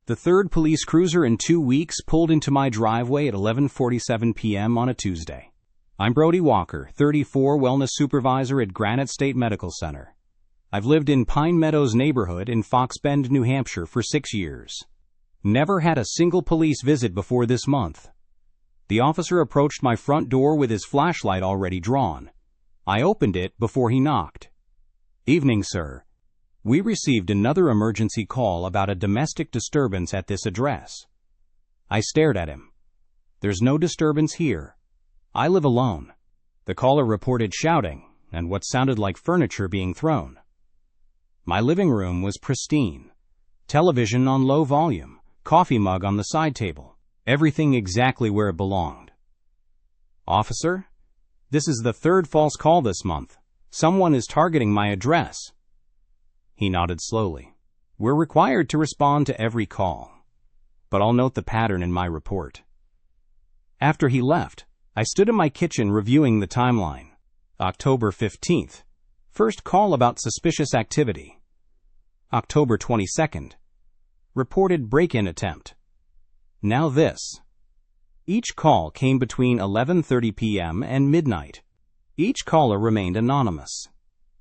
The third police cruiser in 2 weeks pulled into my driveway at 11:47 p.m. on a Tuesday. I'm Brody Walker, 34, wellness supervisor at Granite State Medical Center. I've lived in Pine Meadows neighborhood in Fox Bend, New Hampshire for 6 years. Never had a single police visit before this month. The officer approached my front door with his flashlight already drawn. I opened it before he knocked. "Evening, sir. We received another emergency call about a domestic disturbance at this address." I stared at him. "There's no disturbance here. I live alone." The caller reported shouting and what sounded like furniture being thrown. My living room was pristine. Television on low volume, coffee mug on the side table, everything exactly where it belonged. "Officer, this is the third false call this month. Someone is targeting my address." He nodded slowly. "We're required to respond to every call, but I'll note the pattern in my report." After he left, I stood in my kitchen reviewing the timeline. October 15th, first call about suspicious activity. October 22nd, reported break-in attempt. Now this. Each call came between 11:30 p.m. and midnight. Each caller remained anonymous.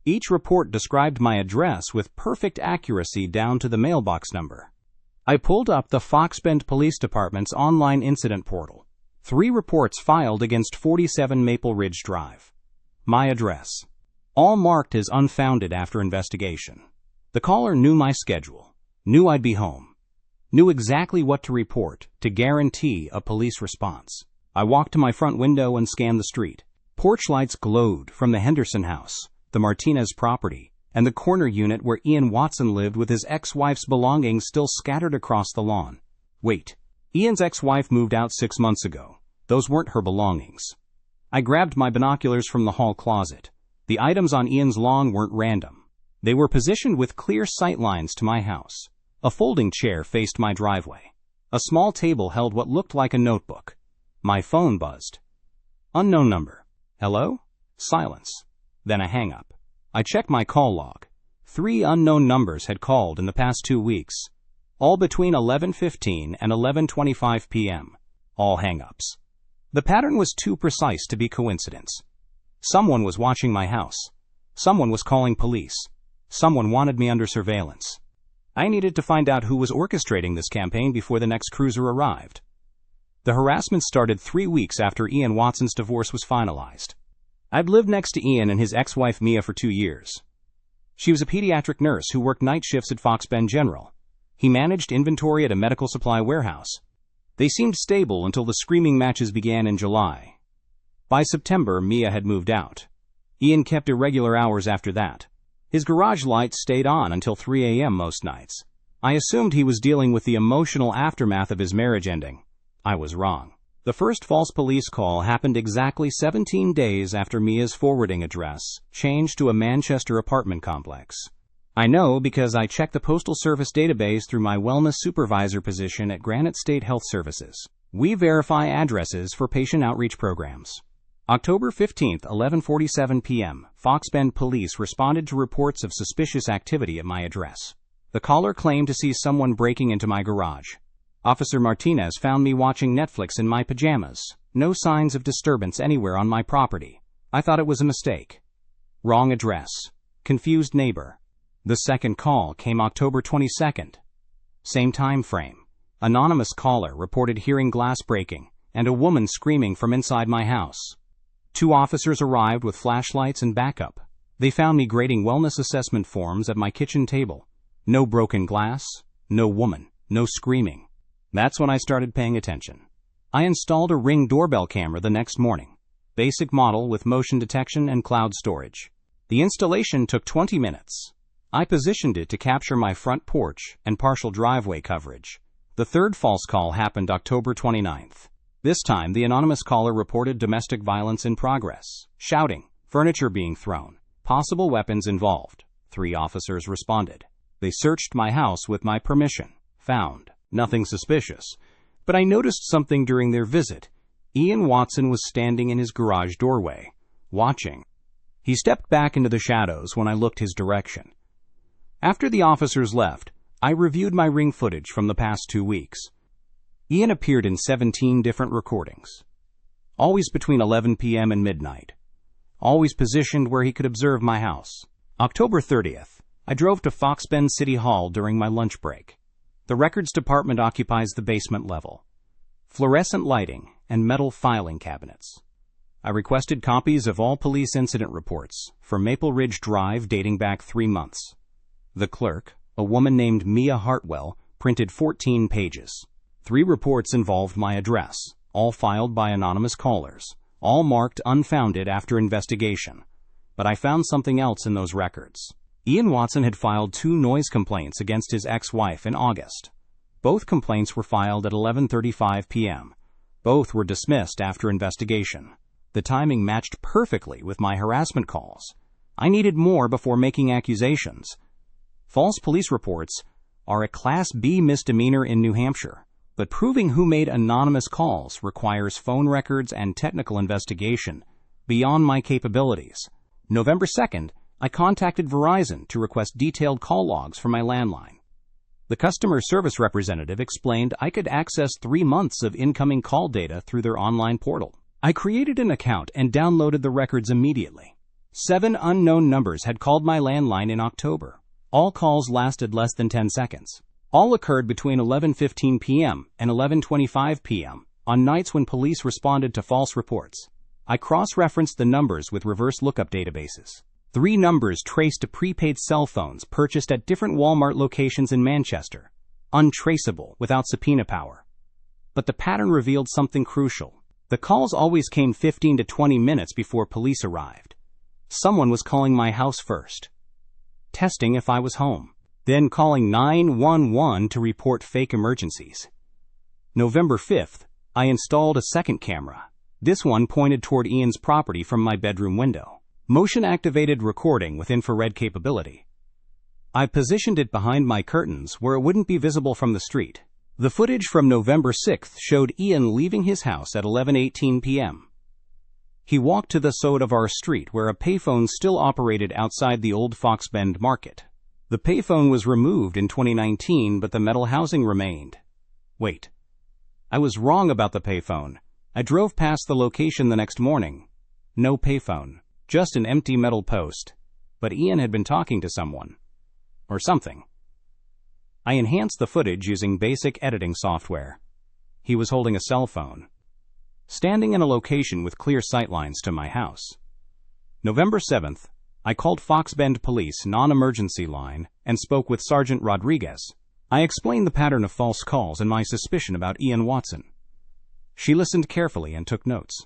Each report described my address with perfect accuracy down to the mailbox number. I pulled up the Fox Bend Police Department's online incident portal. 3 reports filed against 47 Maple Ridge Drive. My address. All marked as unfounded after investigation. The caller knew my schedule, knew I'd be home, knew exactly what to report to guarantee a police response. I walked to my front window and scanned the street. Porch lights glowed from the Henderson house, the Martinez property, and the corner unit where Ian Watson lived with his ex-wife's belongings still scattered across the lawn. Wait, Ian's ex-wife moved out 6 months ago. Those weren't her belongings. I grabbed my binoculars from the hall closet. The items on Ian's lawn weren't random. They were positioned with clear sight lines to my house. A folding chair faced my driveway. A small table held what looked like a notebook. My phone buzzed. Unknown number. Hello? Silence. Then a hang-up. I checked my call log. 3 unknown numbers had called in the past 2 weeks, all between 11:15 and 11:25 p.m. All hang-ups. The pattern was too precise to be coincidence. Someone was watching my house. Someone was calling police. Someone wanted me under surveillance. I needed to find out who was orchestrating this campaign before the next cruiser arrived. The harassment started 3 weeks after Ian Watson's divorce was finalized. I'd lived next to Ian and his ex-wife Mia for 2 years. She was a pediatric nurse who worked night shifts at Fox Bend General. He managed inventory at a medical supply warehouse. They seemed stable until the screaming matches began in July. By September, Mia had moved out. Ian kept irregular hours after that. His garage lights stayed on until 3 a.m. most nights. I assumed he was dealing with the emotional aftermath of his marriage ending. I was wrong. The first false police call happened exactly 17 days after Mia's forwarding address changed to a Manchester apartment complex. I know because I checked the Postal Service database through my wellness supervisor position at Granite State Health Services. We verify addresses for patient outreach programs. October 15th, 11:47 p.m., Fox Bend police responded to reports of suspicious activity at my address. The caller claimed to see someone breaking into my garage. Officer Martinez found me watching Netflix in my pajamas. No signs of disturbance anywhere on my property. I thought it was a mistake. Wrong address. Confused neighbor. The second call came October 22nd. Same time frame. Anonymous caller reported hearing glass breaking and a woman screaming from inside my house. 2 officers arrived with flashlights and backup. They found me grading wellness assessment forms at my kitchen table. No broken glass, no woman, no screaming. That's when I started paying attention. I installed a Ring doorbell camera the next morning. Basic model with motion detection and cloud storage. The installation took 20 minutes. I positioned it to capture my front porch and partial driveway coverage. The third false call happened October 29th. This time, the anonymous caller reported domestic violence in progress, shouting, furniture being thrown, possible weapons involved. 3 officers responded. They searched my house with my permission. Found nothing suspicious, but I noticed something during their visit. Ian Watson was standing in his garage doorway, watching. He stepped back into the shadows when I looked his direction. After the officers left, I reviewed my ring footage from the past 2 weeks. Ian appeared in 17 different recordings, always between 11 p.m. and midnight, always positioned where he could observe my house. October 30th, I drove to Fox Bend City Hall during my lunch break. The records department occupies the basement level. Fluorescent lighting and metal filing cabinets. I requested copies of all police incident reports for Maple Ridge Drive dating back 3 months. The clerk, a woman named Mia Hartwell, printed 14 pages. 3 reports involved my address, all filed by anonymous callers, all marked unfounded after investigation. But I found something else in those records. Ian Watson had filed 2 noise complaints against his ex-wife in August. Both complaints were filed at 11:35 p.m. Both were dismissed after investigation. The timing matched perfectly with my harassment calls. I needed more before making accusations. False police reports are a Class B misdemeanor in New Hampshire, but proving who made anonymous calls requires phone records and technical investigation beyond my capabilities. November 2nd, I contacted Verizon to request detailed call logs from my landline. The customer service representative explained I could access 3 months of incoming call data through their online portal. I created an account and downloaded the records immediately. 7 unknown numbers had called my landline in October. All calls lasted less than 10 seconds. All occurred between 11:15 p.m. and 11:25 p.m. on nights when police responded to false reports. I cross-referenced the numbers with reverse lookup databases. 3 numbers traced to prepaid cell phones purchased at different Walmart locations in Manchester, untraceable without subpoena power. But the pattern revealed something crucial. The calls always came 15 to 20 minutes before police arrived. Someone was calling my house first, testing if I was home, then calling 911 to report fake emergencies. November 5th, I installed a second camera. This one pointed toward Ian's property from my bedroom window. Motion-activated recording with infrared capability. I positioned it behind my curtains where it wouldn't be visible from the street. The footage from November 6th showed Ian leaving his house at 11:18 p.m. He walked to the side of our street where a payphone still operated outside the old Fox Bend market. The payphone was removed in 2019, but the metal housing remained. Wait. I was wrong about the payphone. I drove past the location the next morning. No payphone. Just an empty metal post. But Ian had been talking to someone. Or something. I enhanced the footage using basic editing software. He was holding a cell phone, standing in a location with clear sightlines to my house. November 7th, I called Fox Bend Police non-emergency line and spoke with Sergeant Rodriguez. I explained the pattern of false calls and my suspicion about Ian Watson. She listened carefully and took notes.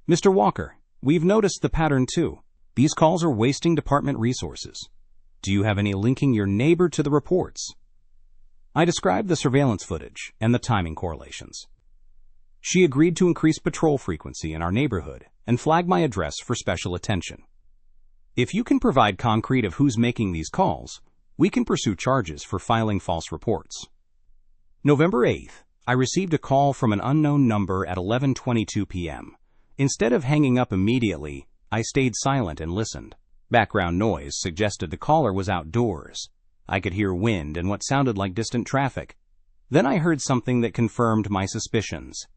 Mr. Walker, we've noticed the pattern too. These calls are wasting department resources. Do you have any linking your neighbor to the reports? I described the surveillance footage and the timing correlations. She agreed to increase patrol frequency in our neighborhood and flag my address for special attention. If you can provide concrete of who's making these calls, we can pursue charges for filing false reports. November 8th, I received a call from an unknown number at 11:22 p.m. Instead of hanging up immediately, I stayed silent and listened. Background noise suggested the caller was outdoors. I could hear wind and what sounded like distant traffic. Then I heard something that confirmed my suspicions.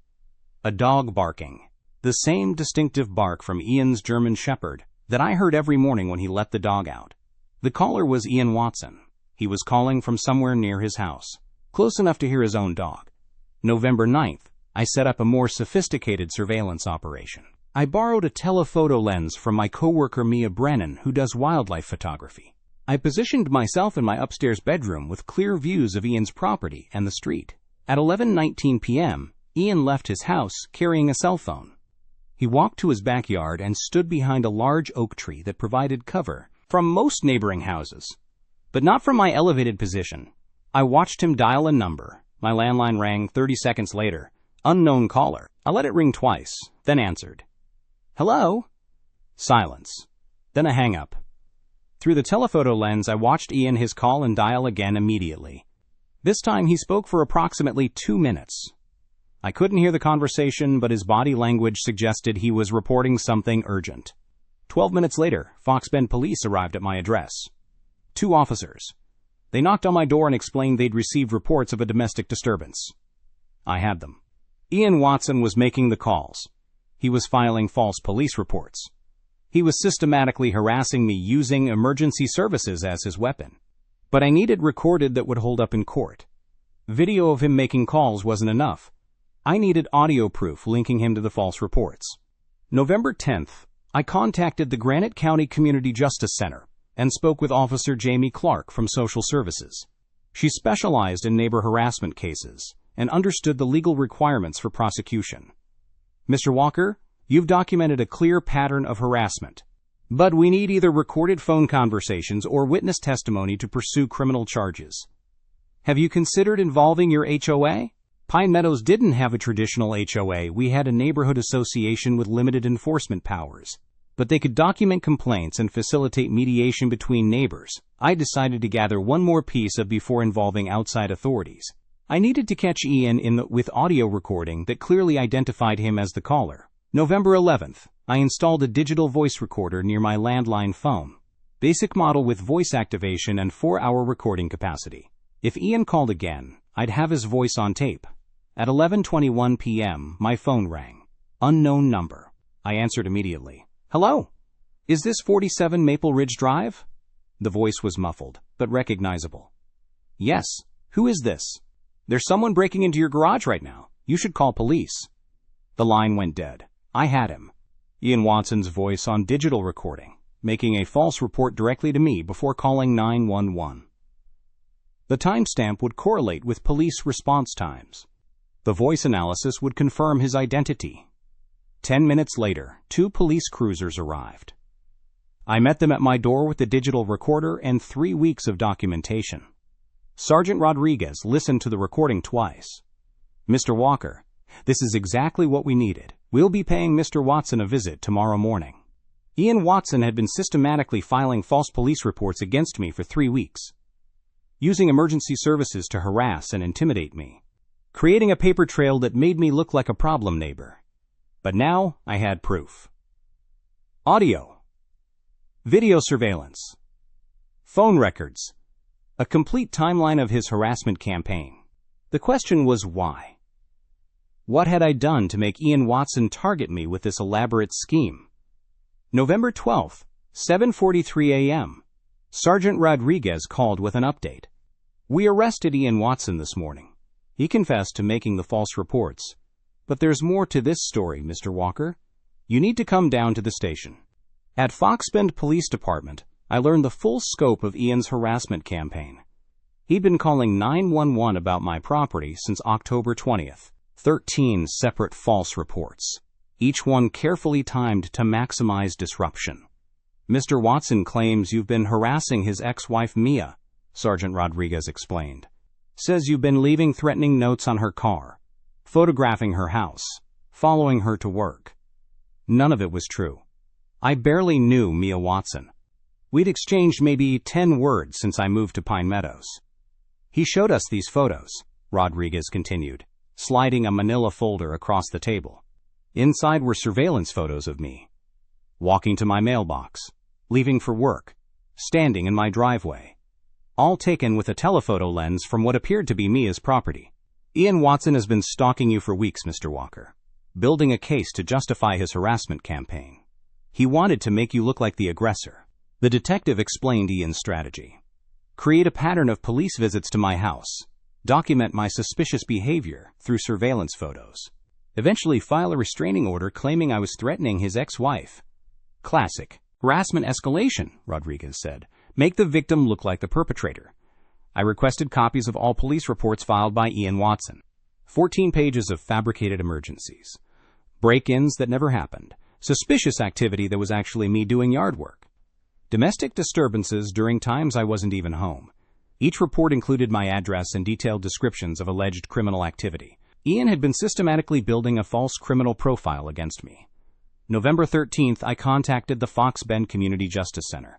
A dog barking. The same distinctive bark from Ian's German Shepherd that I heard every morning when he let the dog out. The caller was Ian Watson. He was calling from somewhere near his house, close enough to hear his own dog. November 9th, I set up a more sophisticated surveillance operation. I borrowed a telephoto lens from my coworker Mia Brennan, who does wildlife photography. I positioned myself in my upstairs bedroom with clear views of Ian's property and the street. At 11:19 p.m., Ian left his house carrying a cell phone. He walked to his backyard and stood behind a large oak tree that provided cover from most neighboring houses, but not from my elevated position. I watched him dial a number. My landline rang 30 seconds later. Unknown caller. I let it ring twice, then answered. Hello? Silence. Then a hang-up. Through the telephoto lens, I watched Ian his call and dial again immediately. This time he spoke for approximately 2 minutes. I couldn't hear the conversation, but his body language suggested he was reporting something urgent. 12 minutes later, Fox Bend police arrived at my address. 2 officers. They knocked on my door and explained they'd received reports of a domestic disturbance. I had them. Ian Watson was making the calls. He was filing false police reports. He was systematically harassing me using emergency services as his weapon. But I needed recorded that would hold up in court. Video of him making calls wasn't enough. I needed audio proof linking him to the false reports. November 10th, I contacted the Granite County Community Justice Center and spoke with Officer Jamie Clark from Social Services. She specialized in neighbor harassment cases and understood the legal requirements for prosecution. Mr. Walker, you've documented a clear pattern of harassment, but we need either recorded phone conversations or witness testimony to pursue criminal charges. Have you considered involving your HOA? Pine Meadows didn't have a traditional HOA. We had a neighborhood association with limited enforcement powers, but they could document complaints and facilitate mediation between neighbors. I decided to gather one more piece before involving outside authorities. I needed to catch Ian with audio recording that clearly identified him as the caller. November 11th, I installed a digital voice recorder near my landline phone. Basic model with voice activation and 4-hour recording capacity. If Ian called again, I'd have his voice on tape. At 11:21 p.m., my phone rang. Unknown number. I answered immediately. Hello? Is this 47 Maple Ridge Drive? The voice was muffled, but recognizable. Yes. Who is this? There's someone breaking into your garage right now. You should call police. The line went dead. I had him. Ian Watson's voice on digital recording, making a false report directly to me before calling 911. The timestamp would correlate with police response times. The voice analysis would confirm his identity. 10 minutes later, 2 police cruisers arrived. I met them at my door with the digital recorder and 3 weeks of documentation. Sergeant Rodriguez listened to the recording twice. Mr. Walker, this is exactly what we needed. We'll be paying Mr. Watson a visit tomorrow morning. Ian Watson had been systematically filing false police reports against me for 3 weeks, using emergency services to harass and intimidate me, creating a paper trail that made me look like a problem neighbor. But now I had proof. Audio, video surveillance, phone records, a complete timeline of his harassment campaign. The question was why? What had I done to make Ian Watson target me with this elaborate scheme? November 12th, 7:43 a.m. Sergeant Rodriguez called with an update. We arrested Ian Watson this morning. He confessed to making the false reports. But there's more to this story, Mr. Walker. You need to come down to the station. At Fox Bend Police Department, I learned the full scope of Ian's harassment campaign. He'd been calling 911 about my property since October 20th. 13 separate false reports, each one carefully timed to maximize disruption. Mr. Watson claims you've been harassing his ex-wife Mia, Sergeant Rodriguez explained. Says you've been leaving threatening notes on her car, photographing her house, following her to work. None of it was true. I barely knew Mia Watson. We'd exchanged maybe 10 words since I moved to Pine Meadows. He showed us these photos, Rodriguez continued, sliding a manila folder across the table. Inside were surveillance photos of me, walking to my mailbox, leaving for work, standing in my driveway, all taken with a telephoto lens from what appeared to be Mia's property. Ian Watson has been stalking you for weeks, Mr. Walker, building a case to justify his harassment campaign. He wanted to make you look like the aggressor. The detective explained Ian's strategy. Create a pattern of police visits to my house. Document my suspicious behavior through surveillance photos. Eventually file a restraining order claiming I was threatening his ex-wife. Classic harassment escalation, Rodriguez said. Make the victim look like the perpetrator. I requested copies of all police reports filed by Ian Watson. 14 pages of fabricated emergencies. Break-ins that never happened. Suspicious activity that was actually me doing yard work. Domestic disturbances during times I wasn't even home. Each report included my address and detailed descriptions of alleged criminal activity. Ian had been systematically building a false criminal profile against me. November 13th, I contacted the Fox Bend Community Justice Center.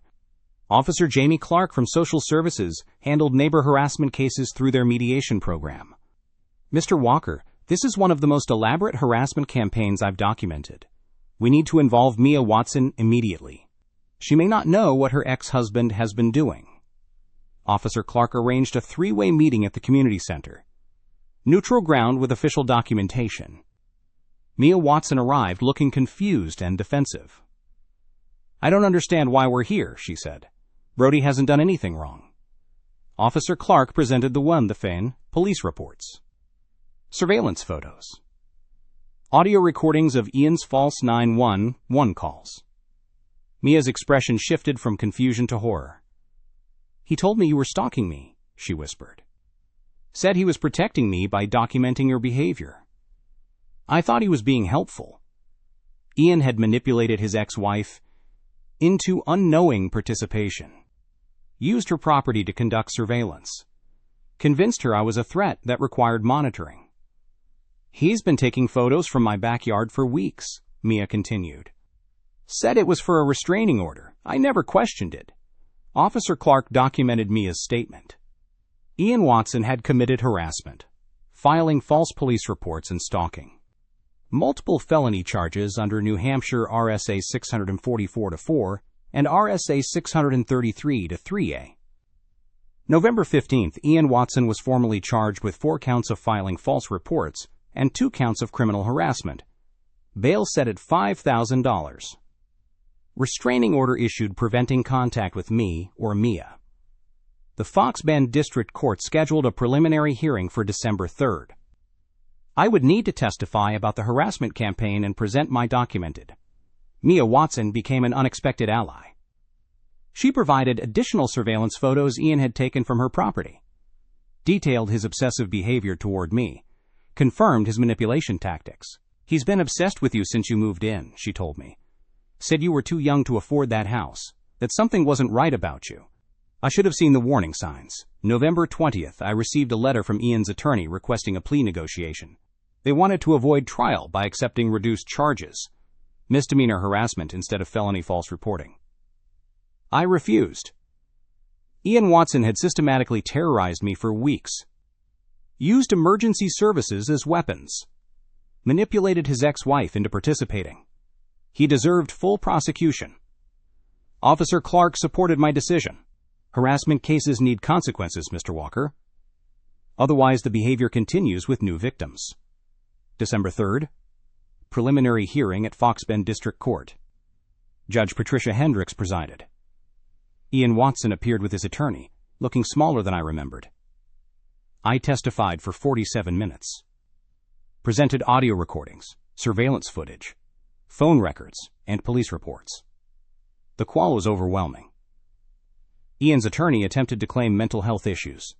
Officer Jamie Clark from Social Services handled neighbor harassment cases through their mediation program. Mr. Walker, this is one of the most elaborate harassment campaigns I've documented. We need to involve Mia Watson immediately. She may not know what her ex-husband has been doing. Officer Clark arranged a three-way meeting at the community center. Neutral ground with official documentation. Mia Watson arrived looking confused and defensive. "I don't understand why we're here," she said. "Brody hasn't done anything wrong." Officer Clark presented the police reports. Surveillance photos. Audio recordings of Ian's false 911 calls. Mia's expression shifted from confusion to horror. "He told me you were stalking me," she whispered. "Said he was protecting me by documenting your behavior. I thought he was being helpful." Ian had manipulated his ex-wife into unknowing participation. Used her property to conduct surveillance. Convinced her I was a threat that required monitoring. "He's been taking photos from my backyard for weeks," Mia continued. "Said it was for a restraining order. I never questioned it." Officer Clark documented Mia's statement. Ian Watson had committed harassment, filing false police reports and stalking. Multiple felony charges under New Hampshire RSA 644-4 and RSA 633-3A. November 15th, Ian Watson was formally charged with 4 counts of filing false reports and 2 counts of criminal harassment. Bail set at $5,000. Restraining order issued preventing contact with me or Mia. The Fox Bend District Court scheduled a preliminary hearing for December 3rd. I would need to testify about the harassment campaign and present my documented. Mia Watson became an unexpected ally. She provided additional surveillance photos Ian had taken from her property, detailed his obsessive behavior toward me, confirmed his manipulation tactics. "He's been obsessed with you since you moved in," she told me. "Said you were too young to afford that house, that something wasn't right about you. I should have seen the warning signs." November 20th, I received a letter from Ian's attorney requesting a plea negotiation. They wanted to avoid trial by accepting reduced charges, misdemeanor harassment instead of felony false reporting. I refused. Ian Watson had systematically terrorized me for weeks, used emergency services as weapons, manipulated his ex-wife into participating. He deserved full prosecution. Officer Clark supported my decision. "Harassment cases need consequences, Mr. Walker. Otherwise, the behavior continues with new victims." December 3rd, preliminary hearing at Fox Bend District Court. Judge Patricia Hendricks presided. Ian Watson appeared with his attorney, looking smaller than I remembered. I testified for 47 minutes. Presented audio recordings, surveillance footage, phone records, and police reports. The qual was overwhelming. Ian's attorney attempted to claim mental health issues,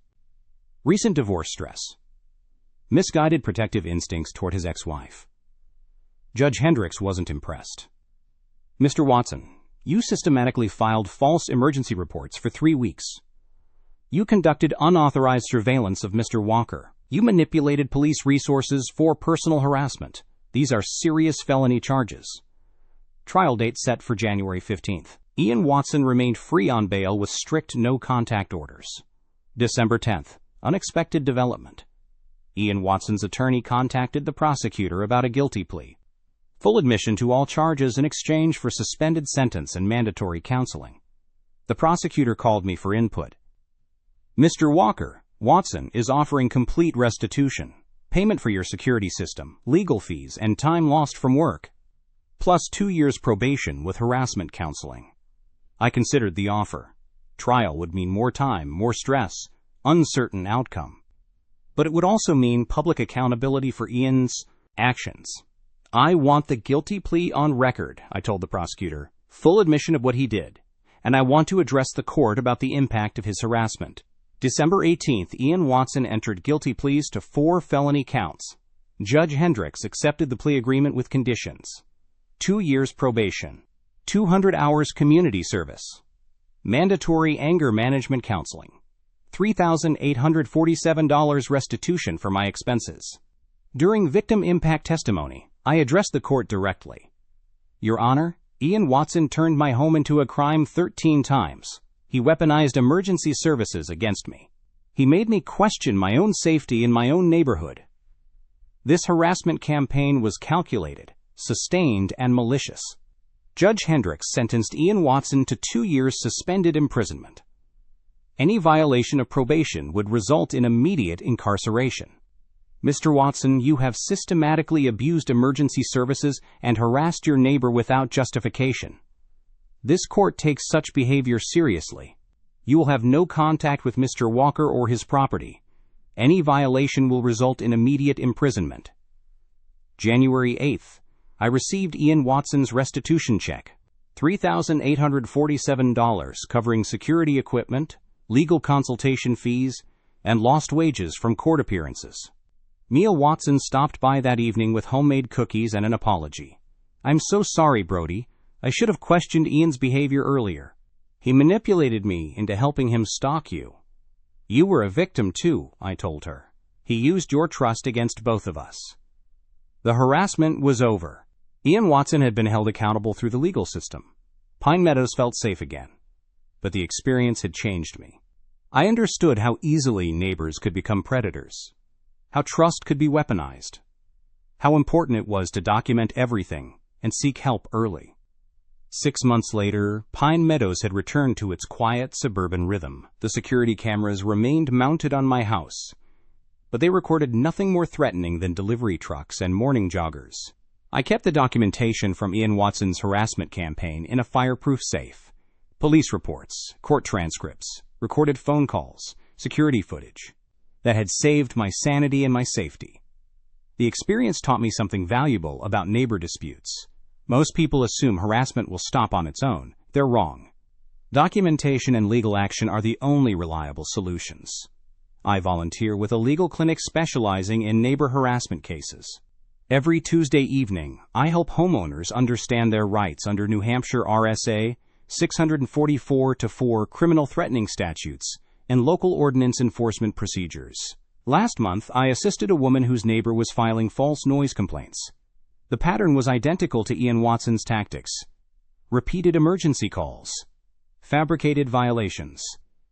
recent divorce stress, misguided protective instincts toward his ex-wife. Judge Hendricks wasn't impressed. "Mr. Watson, you systematically filed false emergency reports for 3 weeks. You conducted unauthorized surveillance of Mr. Walker. You manipulated police resources for personal harassment. These are serious felony charges." Trial date set for January 15th. Ian Watson remained free on bail with strict no-contact orders. December 10th. Unexpected development. Ian Watson's attorney contacted the prosecutor about a guilty plea. Full admission to all charges in exchange for suspended sentence and mandatory counseling. The prosecutor called me for input. "Mr. Walker, Watson is offering complete restitution, payment for your security system, legal fees, and time lost from work, plus 2 years probation with harassment counseling." I considered the offer. Trial would mean more time, more stress, uncertain outcome. But it would also mean public accountability for Ian's actions. "I want the guilty plea on record," I told the prosecutor, "full admission of what he did, and I want to address the court about the impact of his harassment." December 18th, Ian Watson entered guilty pleas to 4 felony counts. Judge Hendricks accepted the plea agreement with conditions. 2 years probation, 200 hours community service, mandatory anger management counseling, $3,847 restitution for my expenses. During victim impact testimony, I addressed the court directly. "Your Honor, Ian Watson turned my home into a crime 13 times. He weaponized emergency services against me. He made me question my own safety in my own neighborhood. This harassment campaign was calculated, sustained, and malicious." Judge Hendricks sentenced Ian Watson to 2 years suspended imprisonment. Any violation of probation would result in immediate incarceration. Mr. Watson, you have systematically abused emergency services and harassed your neighbor without justification. This court takes such behavior seriously. You will have no contact with Mr. Walker or his property. Any violation will result in immediate imprisonment. January 8th, I received Ian Watson's restitution check, $3,847, covering security equipment, legal consultation fees, and lost wages from court appearances. Mia Watson stopped by that evening with homemade cookies and an apology. I'm so sorry, Brody. I should have questioned Ian's behavior earlier. He manipulated me into helping him stalk you. You were a victim too, I told her. He used your trust against both of us. The harassment was over. Ian Watson had been held accountable through the legal system. Pine Meadows felt safe again. But the experience had changed me. I understood how easily neighbors could become predators, how trust could be weaponized, how important it was to document everything and seek help early. 6 months later, Pine Meadows had returned to its quiet suburban rhythm. The security cameras remained mounted on my house, but they recorded nothing more threatening than delivery trucks and morning joggers. I kept the documentation from Ian Watson's harassment campaign in a fireproof safe. Police reports, court transcripts, recorded phone calls, security footage that had saved my sanity and my safety. The experience taught me something valuable about neighbor disputes. Most people assume harassment will stop on its own. They're wrong. Documentation and legal action are the only reliable solutions. I volunteer with a legal clinic specializing in neighbor harassment cases. Every Tuesday evening, I help homeowners understand their rights under New Hampshire RSA 644-4 criminal threatening statutes and local ordinance enforcement procedures. Last month, I assisted a woman whose neighbor was filing false noise complaints. The pattern was identical to Ian Watson's tactics. Repeated emergency calls, fabricated violations,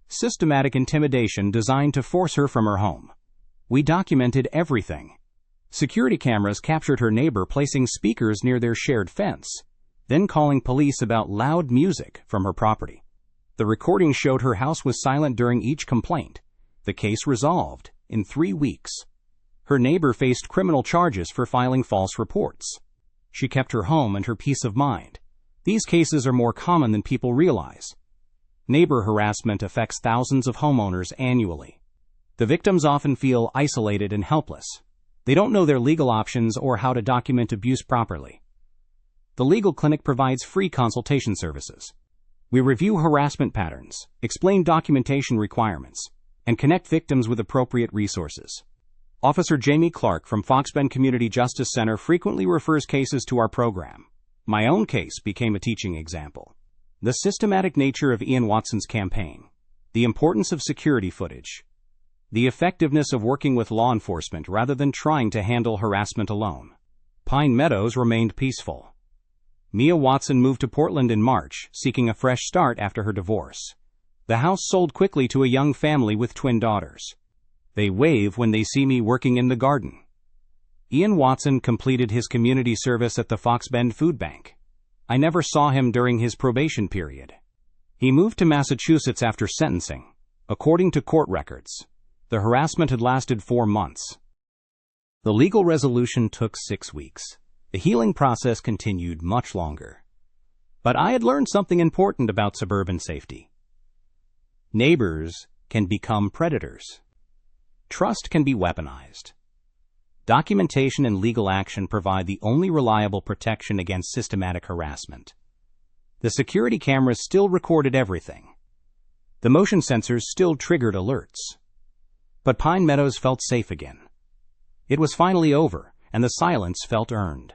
systematic intimidation designed to force her from her home. We documented everything. Security cameras captured her neighbor placing speakers near their shared fence, then calling police about loud music from her property. The recording showed her house was silent during each complaint. The case resolved in 3 weeks. Her neighbor faced criminal charges for filing false reports. She kept her home and her peace of mind. These cases are more common than people realize. Neighbor harassment affects thousands of homeowners annually. The victims often feel isolated and helpless. They don't know their legal options or how to document abuse properly. The legal clinic provides free consultation services. We review harassment patterns, explain documentation requirements, and connect victims with appropriate resources. Officer Jamie Clark from Fox Bend Community Justice Center frequently refers cases to our program. My own case became a teaching example. The systematic nature of Ian Watson's campaign, the importance of security footage, the effectiveness of working with law enforcement rather than trying to handle harassment alone. Pine Meadows remained peaceful. Mia Watson moved to Portland in March, seeking a fresh start after her divorce. The house sold quickly to a young family with twin daughters. They wave when they see me working in the garden. Ian Watson completed his community service at the Fox Bend Food Bank. I never saw him during his probation period. He moved to Massachusetts after sentencing. According to court records, the harassment had lasted 4 months. The legal resolution took 6 weeks. The healing process continued much longer. But I had learned something important about suburban safety. Neighbors can become predators. Trust can be weaponized. Documentation and legal action provide the only reliable protection against systematic harassment. The security cameras still recorded everything. The motion sensors still triggered alerts. But Pine Meadows felt safe again. It was finally over, and the silence felt earned.